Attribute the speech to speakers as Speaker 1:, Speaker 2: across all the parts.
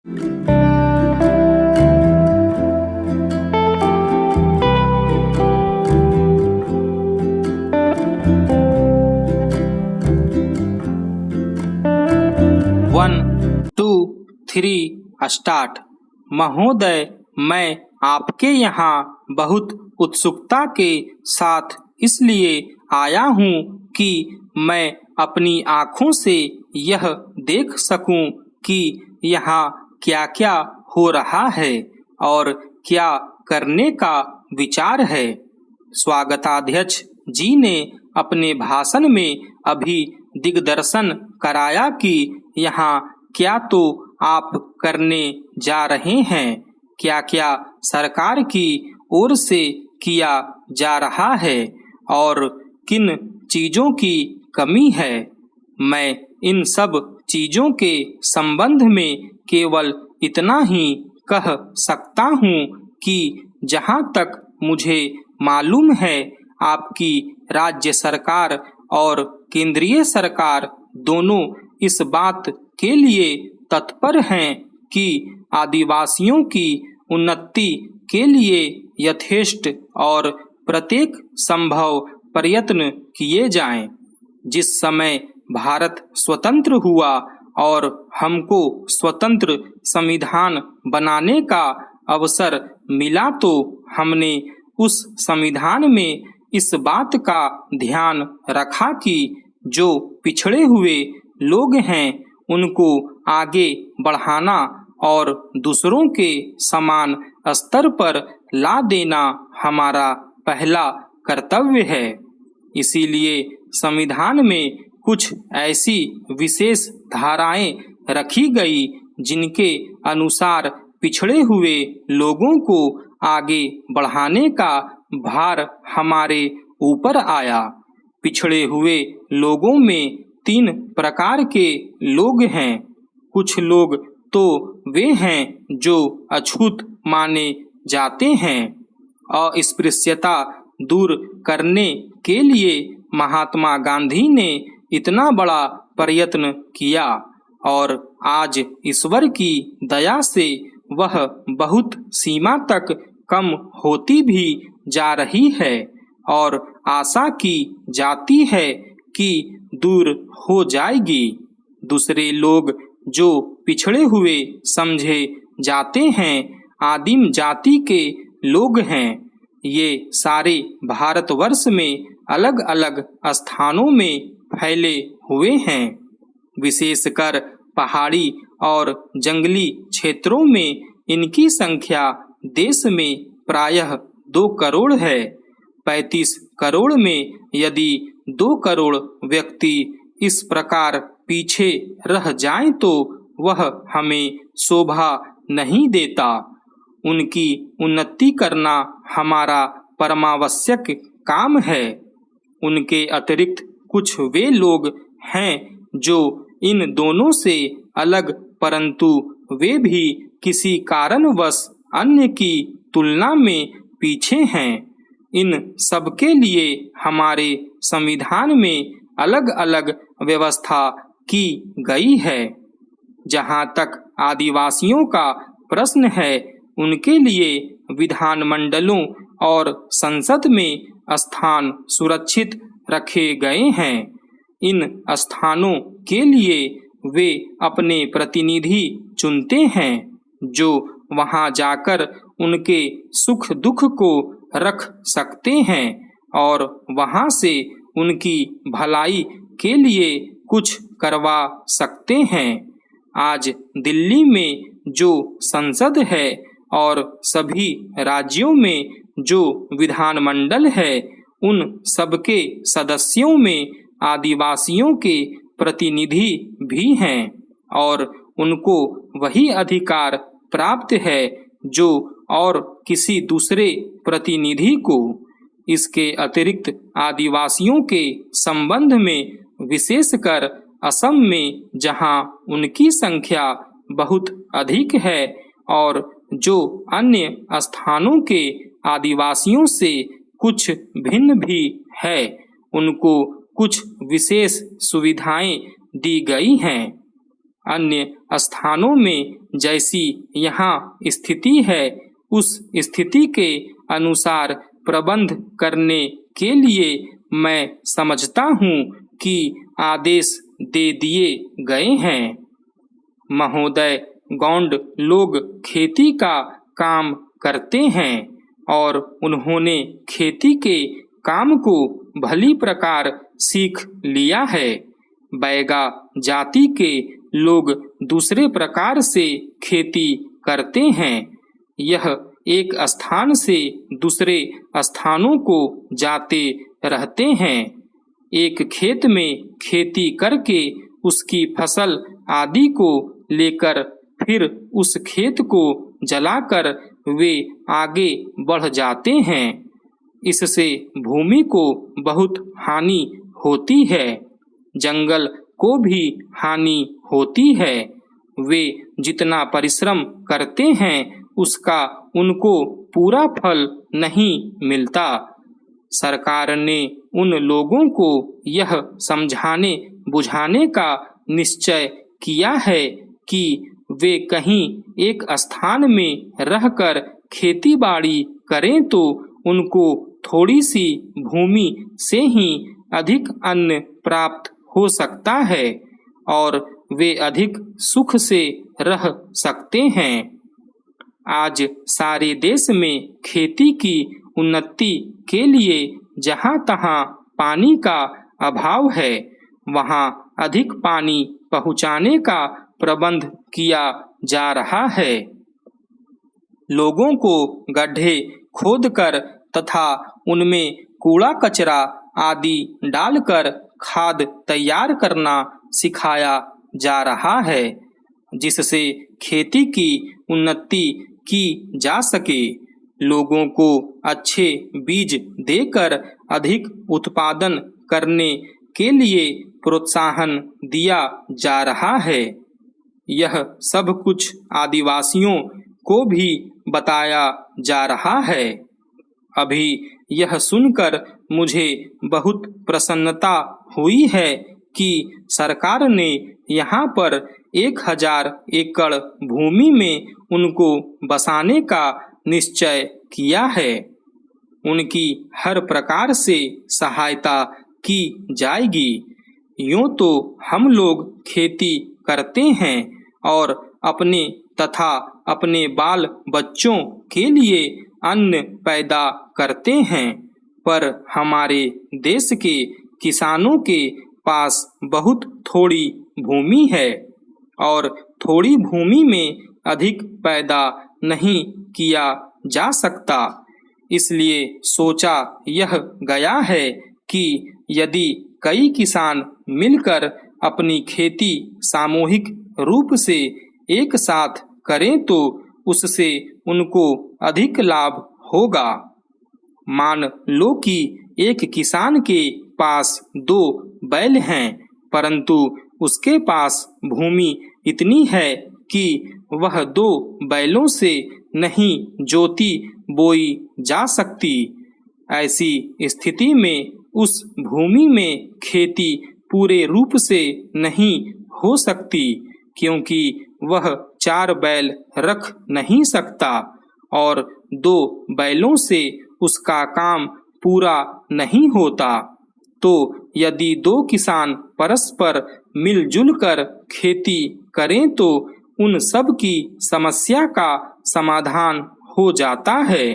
Speaker 1: 1 2 3 start. महोदय, मैं आपके यहाँ बहुत उत्सुकता के साथ इसलिए आया हूँ कि मैं अपनी आँखों से यह देख सकूं कि यहाँ क्या-क्या हो रहा है और क्या करने का विचार है। स्वागताध्यक्ष जी ने अपने भाषण में अभी दिग्दर्शन कराया कि यहाँ क्या तो आप करने जा रहे हैं, क्या-क्या सरकार की ओर से किया जा रहा है और किन चीजों की कमी है। मैं इन सब चीजों के संबंध में केवल इतना ही कह सकता हूँ कि जहाँ तक मुझे मालूम है, आपकी राज्य सरकार और केंद्रीय सरकार दोनों इस बात के लिए तत्पर हैं कि आदिवासियों की उन्नति के लिए यथेष्ट और प्रत्येक संभव प्रयत्न किए जाएं। जिस समय भारत स्वतंत्र हुआ और हमको स्वतंत्र संविधान बनाने का अवसर मिला, तो हमने उस संविधान में इस बात का ध्यान रखा कि जो पिछड़े हुए लोग हैं उनको आगे बढ़ाना और दूसरों के समान स्तर पर ला देना हमारा पहला कर्तव्य है। इसीलिए संविधान में कुछ ऐसी विशेष धाराएं रखी गई जिनके अनुसार पिछड़े हुए लोगों को आगे बढ़ाने का भार हमारे ऊपर आया। पिछड़े हुए लोगों में 3 प्रकार के लोग हैं। कुछ लोग तो वे हैं जो अछूत माने जाते हैं। अस्पृश्यता दूर करने के लिए महात्मा गांधी ने इतना बड़ा प्रयत्न किया और आज ईश्वर की दया से वह बहुत सीमा तक कम होती भी जा रही है और आशा की जाती है कि दूर हो जाएगी। दूसरे लोग जो पिछड़े हुए समझे जाते हैं, आदिम जाति के लोग हैं। ये सारे भारतवर्ष में अलग अलग स्थानों में फैले हुए हैं। विशेषकर पहाड़ी और जंगली क्षेत्रों में इनकी संख्या देश में प्रायः 2 करोड़ है। 35 करोड़ में यदि 2 करोड़ व्यक्ति इस प्रकार पीछे रह जाएं तो वह हमें शोभा नहीं देता। उनकी उन्नति करना हमारा परमावश्यक काम है। उनके अतिरिक्त कुछ वे लोग हैं जो इन दोनों से अलग, परंतु वे भी किसी कारणवश अन्य की तुलना में पीछे हैं। इन सबके लिए हमारे संविधान में अलग अलग व्यवस्था की गई है। जहाँ तक आदिवासियों का प्रश्न है, उनके लिए विधानमंडलों और संसद में स्थान सुरक्षित रखे गए हैं। इन स्थानों के लिए वे अपने प्रतिनिधि चुनते हैं जो वहां जाकर उनके सुख दुख को रख सकते हैं और वहां से उनकी भलाई के लिए कुछ करवा सकते हैं। आज दिल्ली में जो संसद है और सभी राज्यों में जो विधानमंडल है, उन सबके सदस्यों में आदिवासियों के प्रतिनिधि भी हैं और उनको वही अधिकार प्राप्त है जो और किसी दूसरे प्रतिनिधि को। इसके अतिरिक्त आदिवासियों के संबंध में, विशेषकर असम में जहां उनकी संख्या बहुत अधिक है और जो अन्य स्थानों के आदिवासियों से कुछ भिन्न भी है, उनको कुछ विशेष सुविधाएं दी गई हैं। अन्य स्थानों में जैसी यहाँ स्थिति है उस स्थिति के अनुसार प्रबंध करने के लिए मैं समझता हूँ कि आदेश दे दिए गए हैं। महोदय, गौंड लोग खेती का काम करते हैं और उन्होंने खेती के काम को भली प्रकार सीख लिया है। बैगा जाति के लोग दूसरे प्रकार से खेती करते हैं। यह एक स्थान से दूसरे स्थानों को जाते रहते हैं। एक खेत में खेती करके उसकी फसल आदि को लेकर फिर उस खेत को जलाकर वे आगे बढ़ जाते हैं। इससे भूमि को बहुत हानि होती है, जंगल को भी हानि होती है। वे जितना परिश्रम करते हैं उसका उनको पूरा फल नहीं मिलता। सरकार ने उन लोगों को यह समझाने बुझाने का निश्चय किया है कि वे कहीं एक स्थान में रहकर खेती बाड़ी करें तो उनको थोड़ी सी भूमि से ही अधिक अन्न प्राप्त हो सकता है और वे अधिक सुख से रह सकते हैं। आज सारे देश में खेती की उन्नति के लिए जहाँ तहाँ पानी का अभाव है, वहाँ अधिक पानी पहुँचाने का प्रबंध किया जा रहा है। लोगों को गड्ढे खोदकर तथा उनमें कूड़ा कचरा आदि डालकर खाद तैयार करना सिखाया जा रहा है, जिससे खेती की उन्नति की जा सके। लोगों को अच्छे बीज देकर अधिक उत्पादन करने के लिए प्रोत्साहन दिया जा रहा है। यह सब कुछ आदिवासियों को भी बताया जा रहा है। अभी यह सुनकर मुझे बहुत प्रसन्नता हुई है कि सरकार ने यहाँ पर 1000 एकड़ भूमि में उनको बसाने का निश्चय किया है। उनकी हर प्रकार से सहायता की जाएगी। यूँ तो हम लोग खेती करते हैं और अपने तथा अपने बाल बच्चों के लिए अन्न पैदा करते हैं, पर हमारे देश के किसानों के पास बहुत थोड़ी भूमि है और थोड़ी भूमि में अधिक पैदा नहीं किया जा सकता। इसलिए सोचा यह गया है कि यदि कई किसान मिलकर अपनी खेती सामूहिक रूप से एक साथ करें तो उससे उनको अधिक लाभ होगा। मान लो कि एक किसान के पास 2 बैल हैं, परंतु उसके पास भूमि इतनी है कि वह 2 बैलों से नहीं जोती बोई जा सकती। ऐसी स्थिति में उस भूमि में खेती पूरे रूप से नहीं हो सकती, क्योंकि वह 4 बैल रख नहीं सकता और 2 बैलों से उसका काम पूरा नहीं होता। तो यदि 2 किसान परस्पर मिलजुल कर खेती करें तो उन सब की समस्या का समाधान हो जाता है।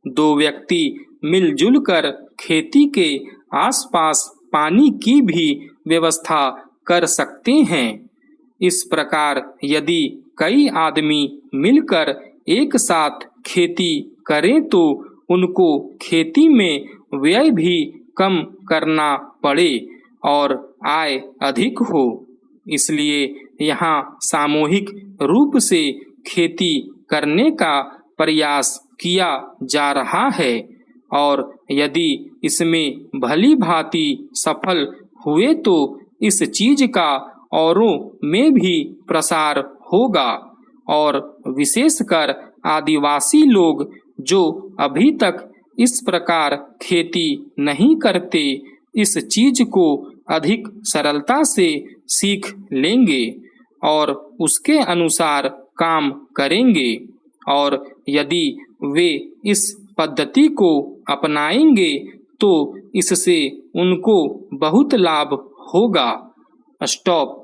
Speaker 1: 2 व्यक्ति मिलजुल कर खेती के आसपास पानी की भी व्यवस्था कर सकते हैं। इस प्रकार यदि कई आदमी मिलकर एक साथ खेती करें तो उनको खेती में व्यय भी कम करना पड़े और आय अधिक हो। इसलिए यहाँ सामूहिक रूप से खेती करने का प्रयास किया जा रहा है और यदि इसमें भली भांति सफल हुए तो इस चीज का औरों में भी प्रसार होगा और विशेषकर आदिवासी लोग जो अभी तक इस प्रकार खेती नहीं करते, इस चीज को अधिक सरलता से सीख लेंगे और उसके अनुसार काम करेंगे और यदि वे इस पद्धति को अपनाएंगे तो इससे उनको बहुत लाभ होगा। स्टॉप।